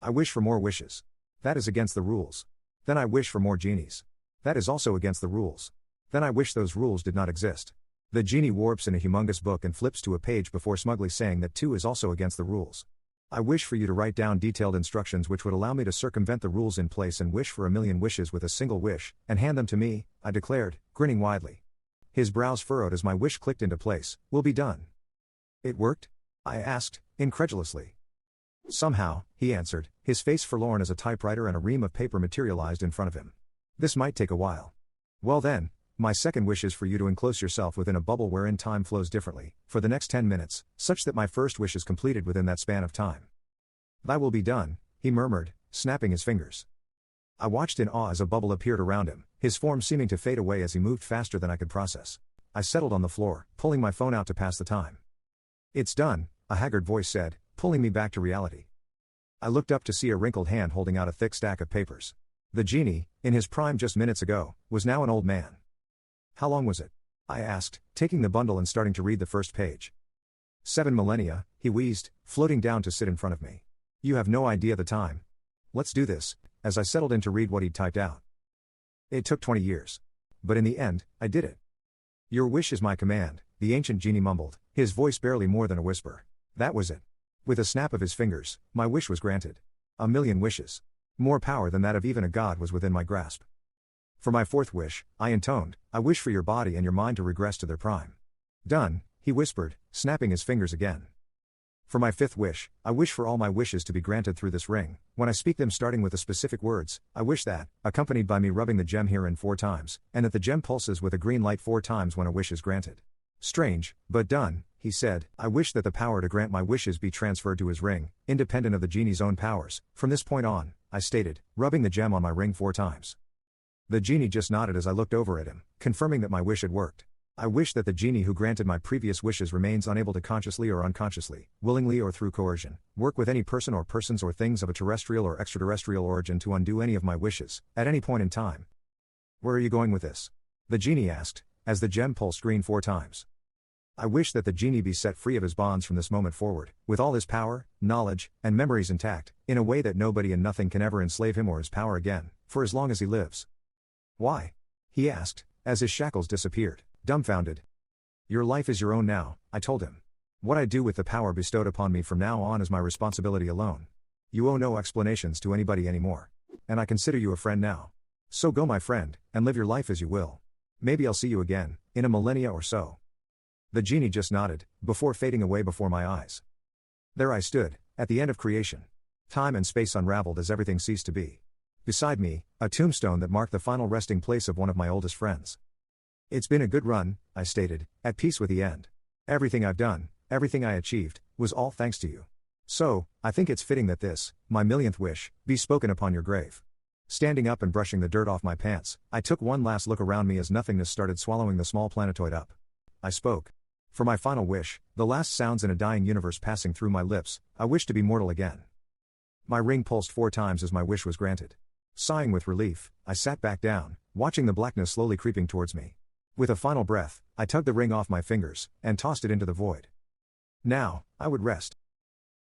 I wish for more wishes. That is against the rules. Then I wish for more genies. That is also against the rules. Then I wish those rules did not exist. The genie warps in a humongous book and flips to a page before smugly saying that too is also against the rules. I wish for you to write down detailed instructions which would allow me to circumvent the rules in place and wish for a million wishes with a single wish, and hand them to me, I declared, grinning widely. His brows furrowed as my wish clicked into place. Will be done. It worked? I asked, incredulously. Somehow, he answered, his face forlorn as a typewriter and a ream of paper materialized in front of him. This might take a while. Well then, my second wish is for you to enclose yourself within a bubble wherein time flows differently, for the next 10 minutes, such that my first wish is completed within that span of time. Thy will be done, he murmured, snapping his fingers. I watched in awe as a bubble appeared around him, his form seeming to fade away as he moved faster than I could process. I settled on the floor, pulling my phone out to pass the time. It's done, a haggard voice said, pulling me back to reality. I looked up to see a wrinkled hand holding out a thick stack of papers. The genie, in his prime just minutes ago, was now an old man. How long was it? I asked, taking the bundle and starting to read the first page. 7 millennia, he wheezed, floating down to sit in front of me. You have no idea the time. Let's do this, as I settled in to read what he'd typed out. It took 20 years. But in the end, I did it. Your wish is my command, the ancient genie mumbled, his voice barely more than a whisper. That was it. With a snap of his fingers, my wish was granted. A million wishes. More power than that of even a god was within my grasp. For my fourth wish, I intoned, I wish for your body and your mind to regress to their prime. Done, he whispered, snapping his fingers again. For my fifth wish, I wish for all my wishes to be granted through this ring. When I speak them starting with the specific words, I wish that, accompanied by me rubbing the gem herein 4 times, and that the gem pulses with a green light 4 times when a wish is granted. Strange, but done, he said. I wish that the power to grant my wishes be transferred to his ring, independent of the genie's own powers. From this point on, I stated, rubbing the gem on my ring 4 times. The genie just nodded as I looked over at him, confirming that my wish had worked. I wish that the genie who granted my previous wishes remains unable to consciously or unconsciously, willingly or through coercion, work with any person or persons or things of a terrestrial or extraterrestrial origin to undo any of my wishes, at any point in time. Where are you going with this? The genie asked, as the gem pulsed green 4 times. I wish that the genie be set free of his bonds from this moment forward, with all his power, knowledge, and memories intact, in a way that nobody and nothing can ever enslave him or his power again, for as long as he lives. Why? He asked, as his shackles disappeared, dumbfounded. Your life is your own now, I told him. What I do with the power bestowed upon me from now on is my responsibility alone. You owe no explanations to anybody anymore. And I consider you a friend now. So go, my friend, and live your life as you will. Maybe I'll see you again, in a millennia or so. The genie just nodded, before fading away before my eyes. There I stood, at the end of creation. Time and space unraveled as everything ceased to be. Beside me, a tombstone that marked the final resting place of one of my oldest friends. It's been a good run, I stated, at peace with the end. Everything I've done, everything I achieved, was all thanks to you. So, I think it's fitting that this, my millionth wish, be spoken upon your grave. Standing up and brushing the dirt off my pants, I took one last look around me as nothingness started swallowing the small planetoid up. I spoke. For my final wish, the last sounds in a dying universe passing through my lips, I wish to be mortal again. My ring pulsed 4 times as my wish was granted. Sighing with relief, I sat back down, watching the blackness slowly creeping towards me. With a final breath, I tugged the ring off my fingers, and tossed it into the void. Now, I would rest.